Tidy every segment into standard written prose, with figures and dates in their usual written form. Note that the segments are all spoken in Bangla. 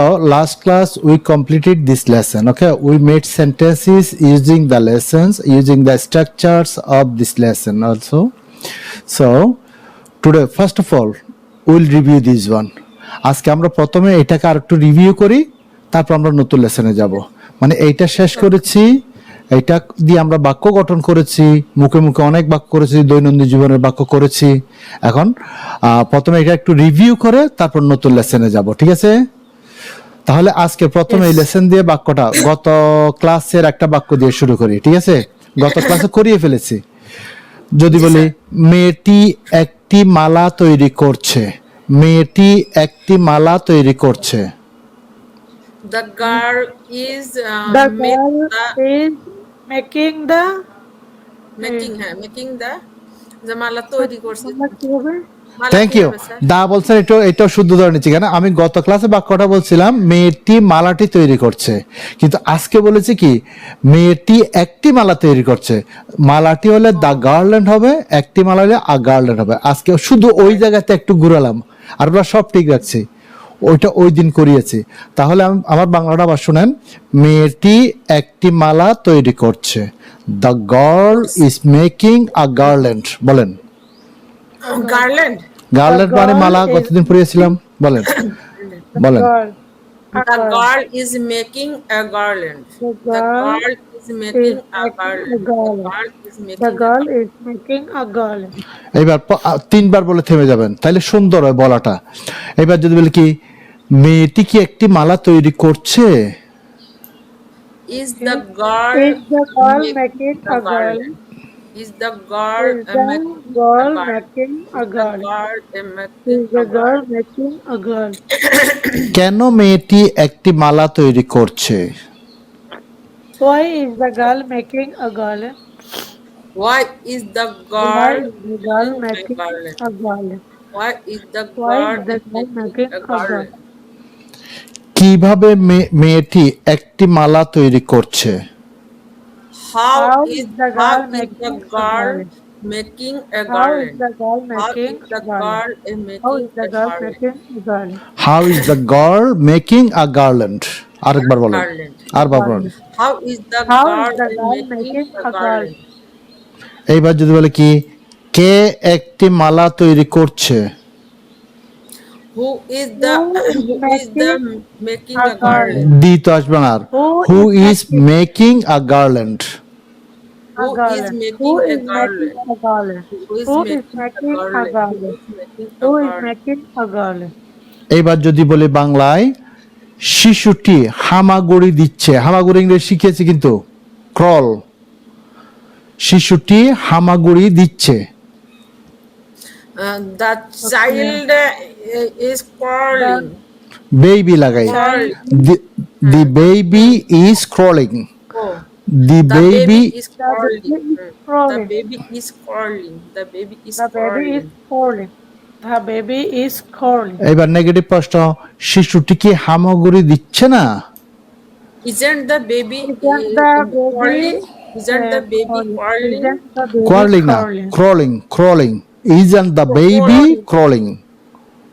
Last class we completed this lesson. Okay, we made sentences using the lessons, using the structures of this lesson also. So today, first of all, we'll review this one. আজকে আমরা প্রথমে এটাকে আরেকটু রিভিউ করি, তারপর আমরা নতুন লেসনে যাব। মানে এইটা শেষ করেছি, এইটা দিয়ে আমরা বাক্য গঠন করেছি, মুখে মুখে অনেক বাক্য করেছি, দৈনন্দিন জীবনের বাক্য করেছি। এখন প্রথমে এটা একটু রিভিউ করে তারপর নতুন লেসনে যাব, ঠিক আছে? তাহলে আজকে প্রথমে এই লেসন দিয়ে বাক্যটা গত ক্লাসের একটা বাক্য দিয়ে শুরু করি, ঠিক আছে? গত ক্লাসে করিয়ে ফেলেছি। যদি বলি মেয়েটি একটি মালা তৈরি করছে, মেয়েটি একটি মালা তৈরি করছে। The girl is making the মালা তৈরি করছে। Thank you. দা বলছেন এটাও শুদ্ধ ধরে নিচ্ছি, কেন আমি গত ক্লাসে বাক্যটা বলছিলাম মেয়েটি মালাটি তৈরি করছে, কিন্তু আজকে বলেছি কি মেয়েটি একটি মালা তৈরি করছে। মালাটি হলে দা গার্ল্যান্ড হবে, একটি মালা হলে আ গার্ল্যান্ড হবে। আজকে শুধু ওই জায়গাতে একটু ঘুরালাম, আর আমরা সব ঠিক রাখছি, ওইটা ওই দিন করিয়েছি। তাহলে আমার বাংলাটা আবার শুনেন, মেয়েটি একটি মালা তৈরি করছে। The girl is making a garland. বলেন গার্ল্যান্ড। গার্ল্যান্ড মানে মালা, কতদিন পড়িয়েছিলাম বলেন বলেন। The girl is making a garland. The girl is making a garland. এইবার তিনবার বলে থেমে যাবেন, তাহলে সুন্দর হয় বলাটা। এবার যদি বলি কি মেয়েটি কি একটি মালা তৈরি করছে। Is the girl making a garland? Is the girl making a garland? কেন মেয়েটি একটি মালা তৈরি করছে? Why is the girl making a garland? Why is the girl making a garland? Why is the girl making a garland? কিভাবে মেয়েটি একটি মালা তৈরি করছে? How is the girl making a garland? How is the girl making a garland? আরেকবার বলেন, আরেকবার বলেন। How is the girl making a garland? এইবার যদি বলে কি কে একটি মালা তৈরি করছে? Who is the making a garland? দি তো আসবে না। Who is making a garland? Who is making a garland? এইবার যদি বলি বাংলায় শিশুটি হামাগুড়ি দিচ্ছে। হামাগুড়ি ইংরেজি শিখেছি কিন্তু ক্রল। শিশুটি হামাগুড়ি দিচ্ছে। The child is crawling. Baby লাগাই। The baby is crawling. The baby is crawling. The baby is crawling. The baby is crawling. The baby is crawling. এবার নেগেটিভ প্রশ্ন, শিশুটি কি হামাগুড়ি দিচ্ছে না? Isn't the baby crawling? Isn't the baby crawling? Crawling না, crawling, crawling. Isn't the baby crawling?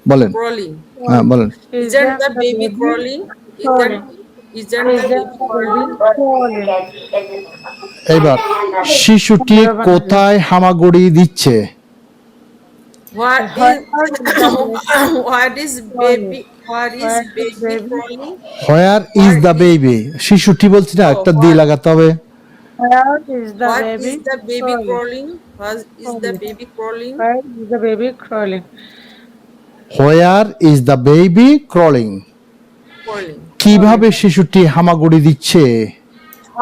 বলেন। Crawling. হ্যাঁ বলেন। Isn't the baby crawling? Isn't the baby crawling? এবার শিশুটি কোথায় হামাগুড়ি দিচ্ছে? What is baby crawling? Where is the baby? শিশুটি বলছি না, একটা দি লাগাতে হবে। Where is the What baby? is the baby crawling? What is the baby crawling? Where is the baby crawling? Where is the baby crawling? কিভাবে শিশুটি হামাগুড়ি দিচ্ছে?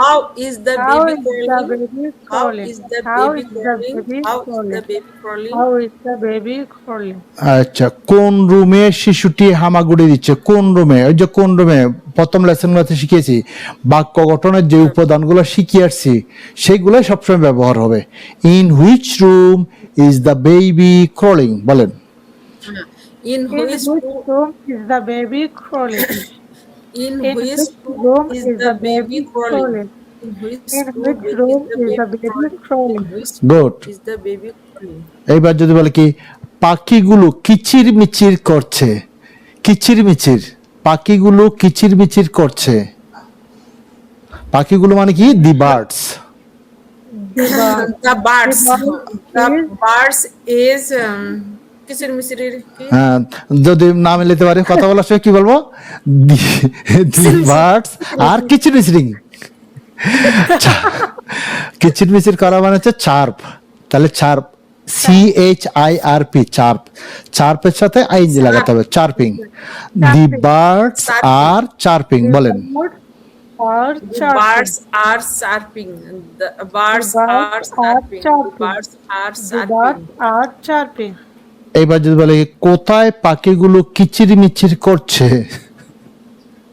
How is the baby crawling? আচ্ছা, কোন রুমে শিশুটি হামাগুড়ি দিচ্ছে? কোন রুমে? ওই যে কোন রুমে প্রথম লেসনগুলোতে শিখিয়েছি, বাক্য গঠনের যে উপাদানগুলো শিখিয়ে আসছি সেগুলো সবসময় ব্যবহার হবে। In which room is the baby crawling? বলেন। In which room is the baby crawling? In which room is the baby crawling? In which room is the baby crawling? Good. Is the baby crawling? এইবার যদি বলে কি পাখিগুলো কিচির মিচির করছে। কিচির মিচির পাখিগুলো কিচিরমিচির করছে? পাখিগুলো মানে কি? The birds. The birds. The birds is কিচির মিচির কি? হ্যাঁ, যদি না মিলাতে পারি কথা বলার সময় কি বলবো? দি বার্ডস আর কিচিরমিচিরিং। কিচিরমিচির করা মানে হচ্ছে চার্প। তাহলে চার্প, CHIRP, চার্প। চার্পের সাথে আইনজি লাগাতে হবে, চার্পিং। দি বার্ডস আর চার্পিং, বলেন। Birds are chirping. The birds are chirping. Birds are chirping. এইবার যদি বলে কোথায় পাখিগুলো কিচিরমিচির করছে?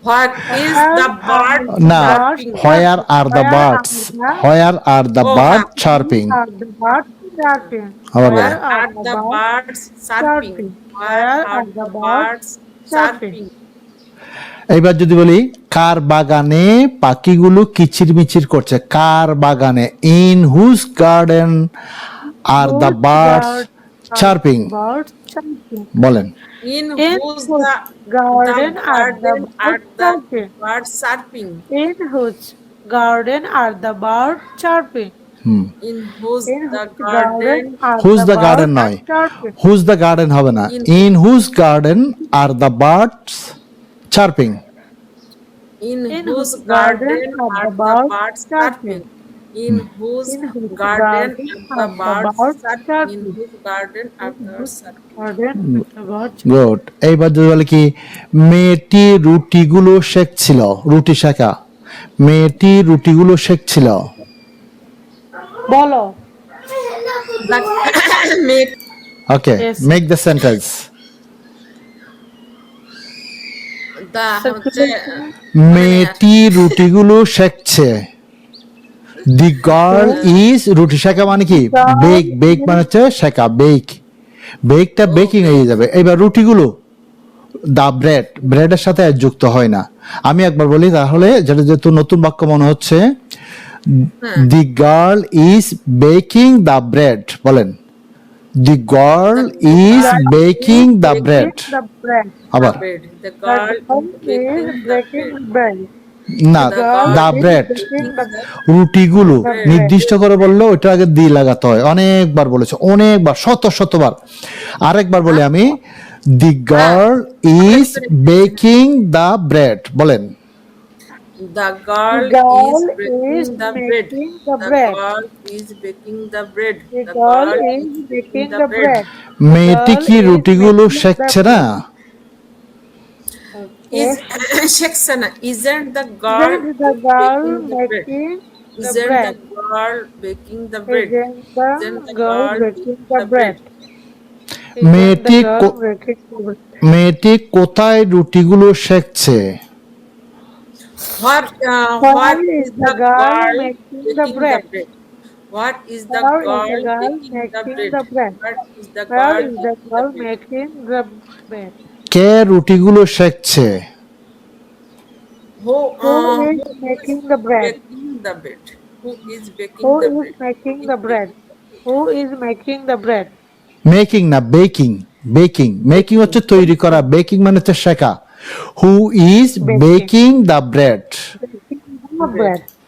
What is the bird না, chirping? Where R the birds, where are the bird chirping. আবার বলেন। Where are the birds chirping? Where are the birds chirping? এইবার যদি বলি কার বাগানে পাখিগুলো কিচিরমিচির করছে? কার বাগানে? In whose garden are the birds chirping? বলেন। In In whose whose the garden are the birds chirping? In whose garden are the birds chirping? Hmm, In whose In the whose garden are whose the birds garden নয়, chirping? হুজ দ্য গার্ডেন হবে না। In whose garden are the birds chirping? in In whose whose garden garden are are the the birds birds chirping? chirping? In whose In whose garden garden are the are the birds birds chirping? In chirping? whose garden are the birds chirping? Garden are the birds good. এইবার যদি বলে কি মেয়েটি রুটিগুলো শেখছিল? রুটি শেখা। মেয়েটি রুটিগুলো শেখছিল। বলো। But make okay, Yes. Make the sentence. the হচ্ছে মেয়েটি রুটিগুলো শেখছে। দি গার্ল ইজ, রুটি শেখা মানে কি? বেক। বেক মানে হচ্ছে শেখা, বেক। বেকটা বেকিং হয়ে যাবে। এবার রুটিগুলো দা ব্রেড, ব্রেডের সাথে আর যুক্ত হয় না। আমি একবার বলি তাহলে, যেটা যেহেতু নতুন বাক্য মনে হচ্ছে। The girl is baking the bread, বলেন। The girl is baking the bread. the bread. আবার bread. The The girl girl is is baking the breaking bread. bread. না, The girl the is bread. Baking the রুটিগুলো bread. নির্দিষ্ট করে বললে ওইটা আগে দি লাগাতে হয়। অনেকবার বলেছে, অনেকবার, শতবার। আরেকবার বলি আমি, দি girl is baking the bread, বলেন। The girl girl is baking is the bread. making the The bread. girl is baking the bread. The girl is baking the bread. মেয়েটি কি Girl is রুটিগুলো making the শেখছে না? Is Shakespeare, isn't the girl Isn't the girl baking the bread? making the Isn't the bread? girl baking the bread? Isn't the girl baking the bread? মেয়েটি Isn't the girl co- baking the bread? মেয়েটি কোথায় রুটিগুলো শেখছে? What is the girl making the bread? What is the How girl is the girl making the making the bread? bread? What is the Where girl is the girl making the bread? কে রুটিগুলো শেখছে? Who Who is making the bread? baking the bread? Who is baking Who the is bread? making the bread? Who is making the bread? Making না, বেকিং। বেকিং, মেকিং হচ্ছে তৈরি করা, বেকিং মানে হচ্ছে শেখা। Who is baking the bread? The bread.